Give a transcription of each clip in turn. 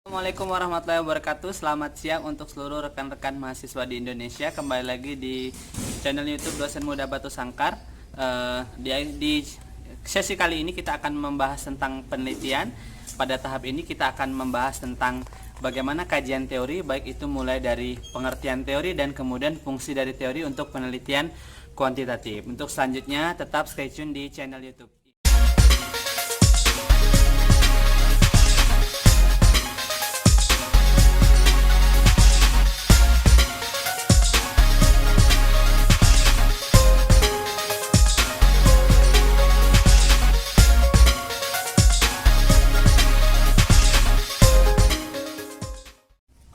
Assalamualaikum warahmatullahi wabarakatuh. Selamat siang untuk seluruh rekan-rekan mahasiswa di Indonesia. Kembali lagi di channel YouTube Dosen Muda Batu Sangkar. Di sesi kali ini kita akan membahas tentang penelitian. Pada tahap ini kita akan membahas tentang bagaimana kajian teori, baik itu mulai dari pengertian teori dan kemudian fungsi dari teori untuk penelitian kuantitatif. Untuk selanjutnya tetap stay tune di channel YouTube.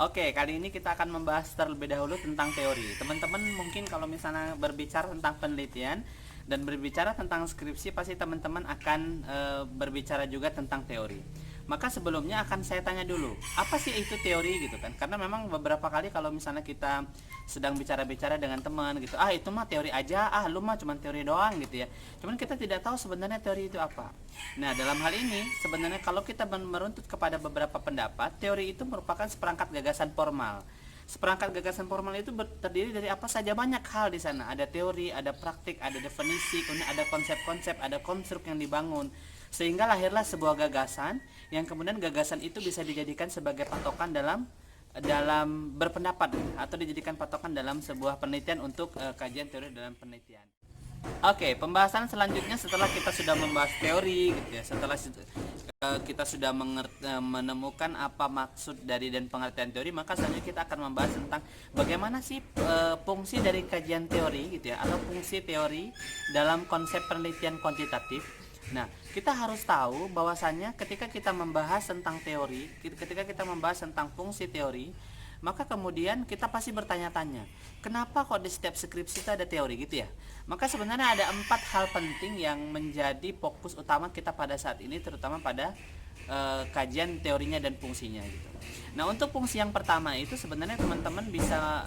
Oke, kali ini kita akan membahas terlebih dahulu tentang teori. Teman-teman mungkin kalau misalnya berbicara tentang penelitian dan berbicara tentang skripsi, pasti teman-teman akan berbicara juga tentang teori. Maka sebelumnya akan saya tanya dulu, apa sih itu teori gitu kan? Karena memang beberapa kali kalau misalnya kita sedang bicara-bicara dengan teman gitu, itu mah teori aja, lu mah cuma teori doang gitu ya. Cuman kita tidak tahu sebenarnya teori itu apa. Nah, dalam hal ini sebenarnya kalau kita meruntut kepada beberapa pendapat, teori itu merupakan seperangkat gagasan formal. Seperangkat gagasan formal itu terdiri dari apa saja, banyak hal di sana. Ada teori, ada praktik, ada definisi, kemudian ada konsep-konsep, ada konstruk yang dibangun. Sehingga lahirlah sebuah gagasan yang kemudian gagasan itu bisa dijadikan sebagai patokan dalam berpendapat atau dijadikan patokan dalam sebuah penelitian untuk kajian teori dalam penelitian. Oke, pembahasan selanjutnya setelah kita sudah membahas teori gitu ya, setelah kita sudah menemukan apa maksud dari dan pengertian teori, maka selanjutnya kita akan membahas tentang bagaimana sih fungsi dari kajian teori gitu ya, atau fungsi teori dalam konsep penelitian kuantitatif. Nah, kita harus tahu bahwasannya ketika kita membahas tentang teori, ketika kita membahas tentang fungsi teori, maka kemudian kita pasti bertanya-tanya, kenapa kok di setiap skripsi itu ada teori gitu ya? Maka sebenarnya ada 4 hal penting yang menjadi fokus utama kita pada saat ini, terutama pada kajian teorinya dan fungsinya gitu. Nah, untuk fungsi yang pertama itu sebenarnya teman-teman bisa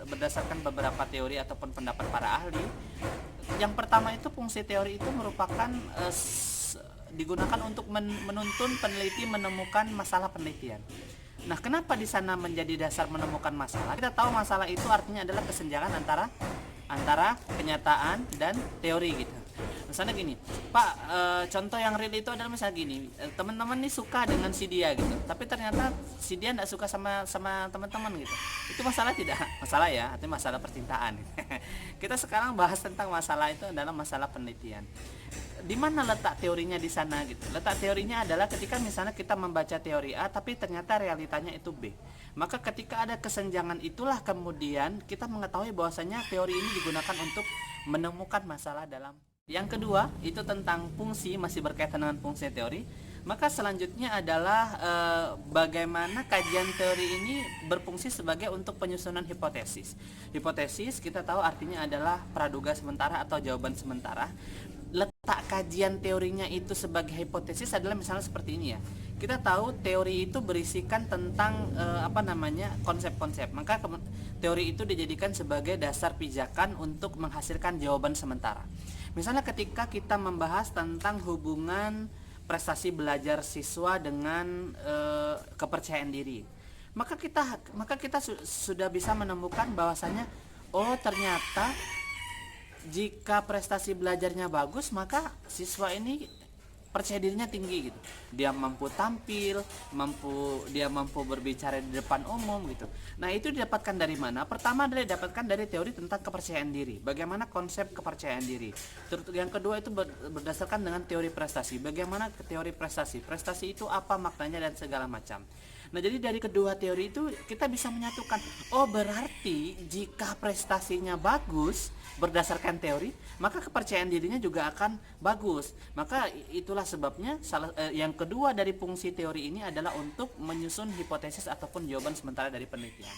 berdasarkan beberapa teori ataupun pendapat para ahli. Yang pertama itu fungsi teori itu merupakan digunakan untuk menuntun peneliti menemukan masalah penelitian. Nah, kenapa di sana menjadi dasar menemukan masalah? Kita tahu masalah itu artinya adalah kesenjangan antara kenyataan dan teori gitu. Misalnya gini, Pak, contoh yang real itu adalah misalnya gini, teman-teman nih suka dengan si dia gitu, tapi ternyata si dia tidak suka sama teman-teman gitu. Itu masalah tidak? Masalah ya, artinya masalah percintaan. Kita sekarang bahas tentang masalah itu adalah masalah penelitian. Di mana letak teorinya di sana gitu? Letak teorinya adalah ketika misalnya kita membaca teori A tapi ternyata realitanya itu B. Maka ketika ada kesenjangan itulah kemudian kita mengetahui bahwasanya teori ini digunakan untuk menemukan masalah dalam. Yang kedua itu tentang fungsi, masih berkaitan dengan fungsi teori. Maka selanjutnya adalah bagaimana kajian teori ini berfungsi sebagai untuk penyusunan hipotesis. Hipotesis kita tahu artinya adalah praduga sementara atau jawaban sementara. Letak kajian teorinya itu sebagai hipotesis adalah misalnya seperti ini ya. Kita tahu teori itu berisikan tentang konsep-konsep. Maka teori itu dijadikan sebagai dasar pijakan untuk menghasilkan jawaban sementara. Misalnya ketika kita membahas tentang hubungan prestasi belajar siswa dengan kepercayaan diri, maka kita sudah bisa menemukan bahwasanya ternyata jika prestasi belajarnya bagus, maka siswa ini percaya dirinya tinggi gitu. Dia mampu tampil, dia mampu berbicara di depan umum gitu. Nah, itu didapatkan dari mana? Pertama adalah didapatkan dari teori tentang kepercayaan diri. Bagaimana konsep kepercayaan diri. Yang kedua itu berdasarkan dengan teori prestasi. Bagaimana teori prestasi? Prestasi itu apa maknanya dan segala macam. Nah, jadi dari kedua teori itu kita bisa menyatukan, berarti jika prestasinya bagus berdasarkan teori, maka kepercayaan dirinya juga akan bagus. Maka itulah sebabnya yang kedua dari fungsi teori ini adalah untuk menyusun hipotesis ataupun jawaban sementara dari penelitian.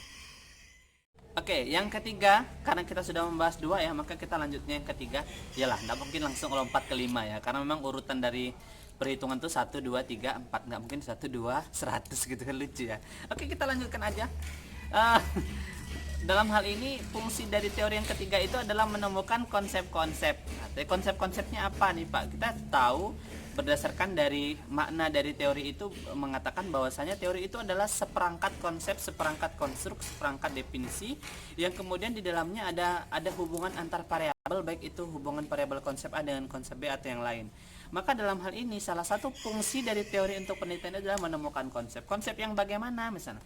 Oke, yang ketiga, karena kita sudah membahas 2 ya, maka kita lanjutnya yang ketiga. Yalah, nggak mungkin langsung lompat ke 5 ya, karena memang urutan dari perhitungan tuh 1, 2, 3, 4, nggak mungkin 1, 2, 100 gitu kan, lucu ya. Oke, kita lanjutkan aja. Dalam hal ini fungsi dari teori yang ketiga itu adalah menemukan konsep-konsep. Nah, konsep-konsepnya apa nih Pak? Kita tahu berdasarkan dari makna dari teori itu mengatakan bahwasanya teori itu adalah seperangkat konsep, seperangkat konstruk, seperangkat definisi yang kemudian di dalamnya ada hubungan antar variabel, baik itu hubungan variabel konsep A dengan konsep B atau yang lain. Maka dalam hal ini salah satu fungsi dari teori untuk penelitian adalah menemukan konsep. Konsep yang bagaimana misalnya?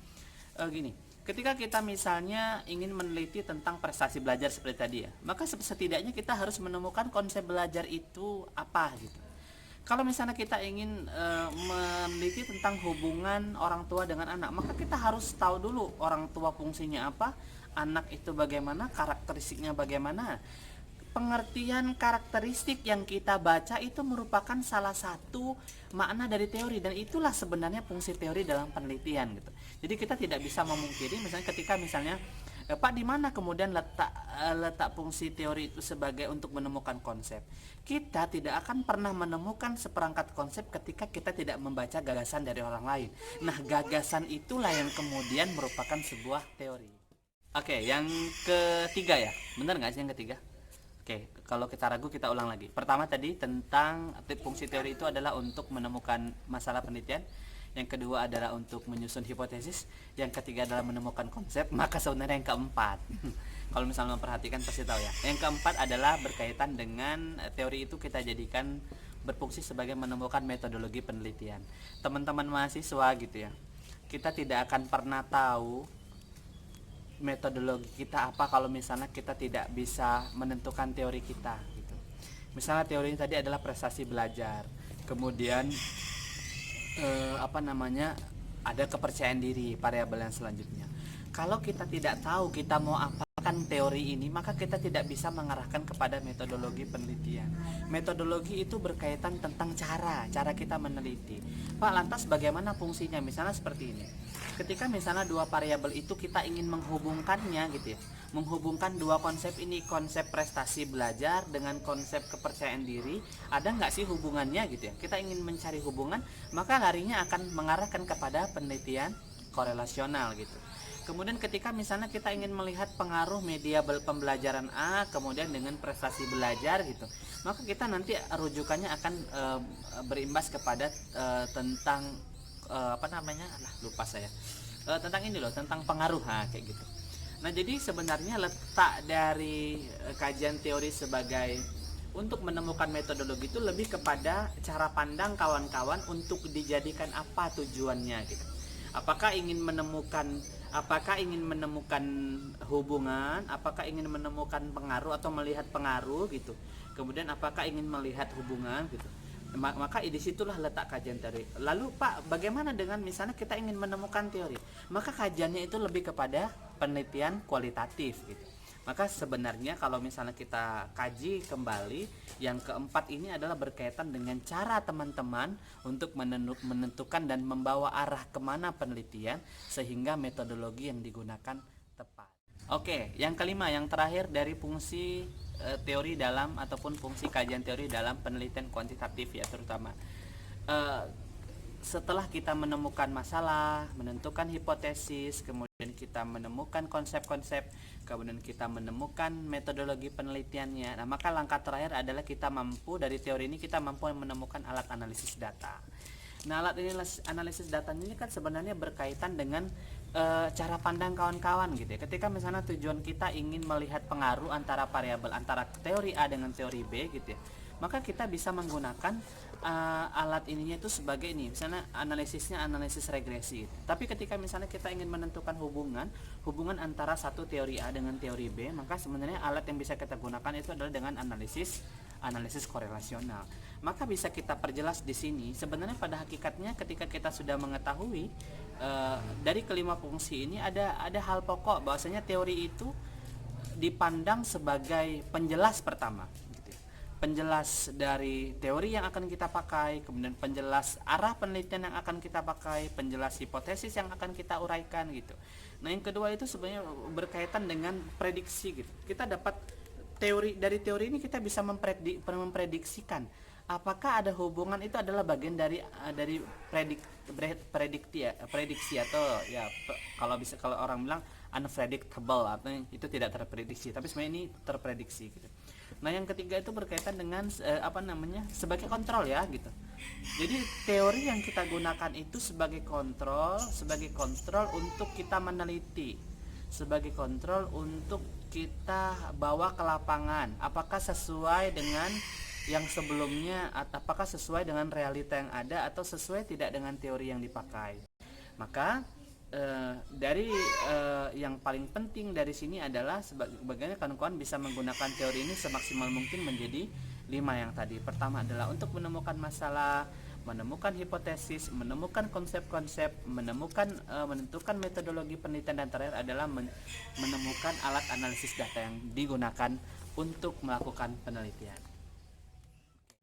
Gini, ketika kita misalnya ingin meneliti tentang prestasi belajar seperti tadi ya, maka setidaknya kita harus menemukan konsep belajar itu apa gitu. Kalau misalnya kita ingin meneliti tentang hubungan orang tua dengan anak, maka kita harus tahu dulu orang tua fungsinya apa, anak itu bagaimana, karakteristiknya bagaimana. Pengertian karakteristik yang kita baca itu merupakan salah satu makna dari teori, dan itulah sebenarnya fungsi teori dalam penelitian gitu. Jadi kita tidak bisa memungkiri misalnya ketika misalnya Pak, di mana kemudian letak fungsi teori itu sebagai untuk menemukan konsep? Kita tidak akan pernah menemukan seperangkat konsep ketika kita tidak membaca gagasan dari orang lain. Nah, gagasan itulah yang kemudian merupakan sebuah teori. Oke, yang ketiga ya, benar nggak sih yang ketiga? Oke, kalau kita ragu kita ulang lagi. Pertama tadi tentang fungsi teori itu adalah untuk menemukan masalah penelitian. Yang kedua adalah untuk menyusun hipotesis. Yang ketiga adalah menemukan konsep. Maka sebenarnya yang keempat, kalau misalnya memperhatikan pasti tahu ya. Yang keempat adalah berkaitan dengan teori itu kita jadikan berfungsi sebagai menemukan metodologi penelitian. Teman-teman mahasiswa gitu ya, kita tidak akan pernah tahu metodologi kita apa kalau misalnya kita tidak bisa menentukan teori kita gitu. Misalnya teori tadi adalah prestasi belajar, kemudian ada kepercayaan diri, variabel yang selanjutnya. Kalau kita tidak tahu kita mau apakan teori ini, maka kita tidak bisa mengarahkan kepada metodologi penelitian. Metodologi itu berkaitan tentang cara kita meneliti. Pak, lantas bagaimana fungsinya? Misalnya seperti ini. Ketika misalnya dua variabel itu kita ingin menghubungkannya gitu ya, menghubungkan dua konsep ini, konsep prestasi belajar dengan konsep kepercayaan diri, ada nggak sih hubungannya gitu ya? Kita ingin mencari hubungan, maka larinya akan mengarahkan kepada penelitian korelasional gitu. Kemudian ketika misalnya kita ingin melihat pengaruh media pembelajaran A kemudian dengan prestasi belajar gitu, maka kita nanti rujukannya akan berimbas kepada tentang lupa saya, tentang ini loh, tentang pengaruh kayak gitu. Nah, jadi sebenarnya letak dari kajian teori sebagai untuk menemukan metodologi itu lebih kepada cara pandang kawan-kawan untuk dijadikan apa tujuannya gitu. Apakah ingin menemukan hubungan, apakah ingin menemukan pengaruh atau melihat pengaruh gitu. Kemudian apakah ingin melihat hubungan gitu. Maka disitulah letak kajian teori. Lalu Pak, bagaimana dengan misalnya kita ingin menemukan teori? Maka kajiannya itu lebih kepada penelitian kualitatif gitu. Maka sebenarnya kalau misalnya kita kaji kembali, yang keempat ini adalah berkaitan dengan cara teman-teman untuk menentukan dan membawa arah kemana penelitian sehingga metodologi yang digunakan tepat. Oke, yang kelima, yang terakhir dari fungsi teori dalam ataupun fungsi kajian teori dalam penelitian kuantitatif ya, terutama setelah kita menemukan masalah, menentukan hipotesis, kemudian kita menemukan konsep-konsep, kemudian kita menemukan metodologi penelitiannya. Nah, maka langkah terakhir adalah kita mampu dari teori ini kita mampu menemukan alat analisis data. Nah, alat analisis data ini kan sebenarnya berkaitan dengan cara pandang kawan-kawan gitu ya. Ketika misalnya tujuan kita ingin melihat pengaruh antara variabel antara teori A dengan teori B gitu ya, maka kita bisa menggunakan alat ininya itu sebagai ini, misalnya analisis regresi. Tapi ketika misalnya kita ingin menentukan hubungan antara satu teori A dengan teori B, maka sebenarnya alat yang bisa kita gunakan itu adalah dengan analisis korelasional. Maka bisa kita perjelas di sini. Sebenarnya pada hakikatnya ketika kita sudah mengetahui dari kelima fungsi ini ada hal pokok bahwasanya teori itu dipandang sebagai penjelas pertama. Penjelas dari teori yang akan kita pakai, kemudian penjelas arah penelitian yang akan kita pakai, penjelas hipotesis yang akan kita uraikan gitu. Nah, yang kedua itu sebenarnya berkaitan dengan prediksi gitu. Kita dapat dari teori ini kita bisa memprediksikan apakah ada hubungan, itu adalah bagian dari prediksi atau ya kalau orang bilang unpredictable, artinya itu tidak terprediksi, tapi sebenarnya ini terprediksi gitu. Nah, yang ketiga itu berkaitan dengan sebagai kontrol ya gitu. Jadi teori yang kita gunakan itu sebagai kontrol untuk kita meneliti, sebagai kontrol untuk kita bawa ke lapangan, apakah sesuai dengan yang sebelumnya, apakah sesuai dengan realita yang ada, atau sesuai tidak dengan teori yang dipakai. Maka yang paling penting dari sini adalah bagaimana kawan-kawan bisa menggunakan teori ini semaksimal mungkin menjadi 5 yang tadi. Pertama adalah untuk menemukan masalah, menemukan hipotesis, menemukan konsep-konsep, menentukan metodologi penelitian, dan terakhir adalah menemukan alat analisis data yang digunakan untuk melakukan penelitian.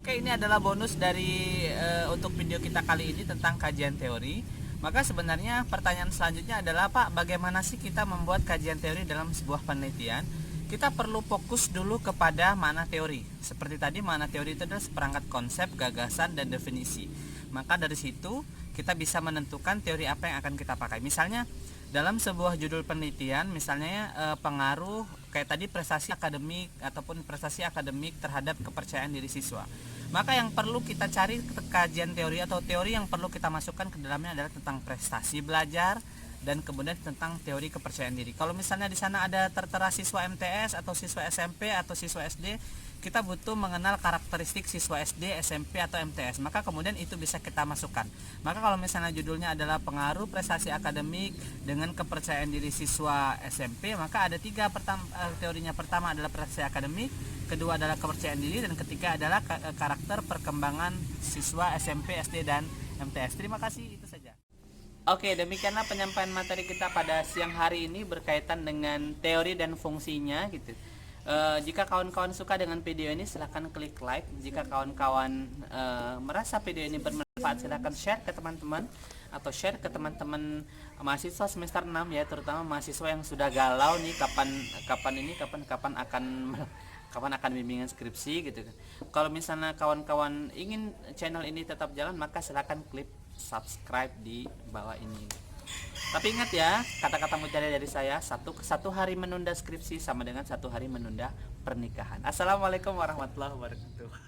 Oke, ini adalah bonus dari untuk video kita kali ini tentang kajian teori. Maka sebenarnya pertanyaan selanjutnya adalah, Pak, bagaimana sih kita membuat kajian teori dalam sebuah penelitian? Kita perlu fokus dulu kepada makna teori. Seperti tadi, makna teori itu adalah seperangkat konsep, gagasan, dan definisi. Maka dari situ kita bisa menentukan teori apa yang akan kita pakai. Misalnya dalam sebuah judul penelitian, misalnya pengaruh kayak tadi prestasi akademik ataupun prestasi akademik terhadap kepercayaan diri siswa. Maka yang perlu kita cari kajian teori atau teori yang perlu kita masukkan ke dalamnya adalah tentang prestasi belajar dan kemudian tentang teori kepercayaan diri. Kalau misalnya di sana ada tertera siswa MTS atau siswa SMP atau siswa SD, kita butuh mengenal karakteristik siswa SD, SMP atau MTS. Maka kemudian itu bisa kita masukkan. Maka kalau misalnya judulnya adalah pengaruh prestasi akademik dengan kepercayaan diri siswa SMP, maka ada 3 teorinya. Pertama adalah prestasi akademik, kedua adalah kepercayaan diri, dan ketiga adalah karakter perkembangan siswa SMP, SD, dan MTS. Terima kasih, itu saja. Oke, demikianlah penyampaian materi kita pada siang hari ini berkaitan dengan teori dan fungsinya gitu. Jika kawan-kawan suka dengan video ini, silahkan klik like. Jika kawan-kawan merasa video ini bermanfaat, silahkan share ke teman-teman atau share ke teman-teman mahasiswa semester 6 ya, terutama mahasiswa yang sudah galau nih kapan akan bimbingan skripsi gitu. Kalau misalnya kawan-kawan ingin channel ini tetap jalan, maka silahkan klik subscribe di bawah ini. Tapi ingat ya, kata-kata mutiara dari saya, satu hari menunda skripsi sama dengan 1 hari menunda pernikahan. Assalamualaikum warahmatullahi wabarakatuh.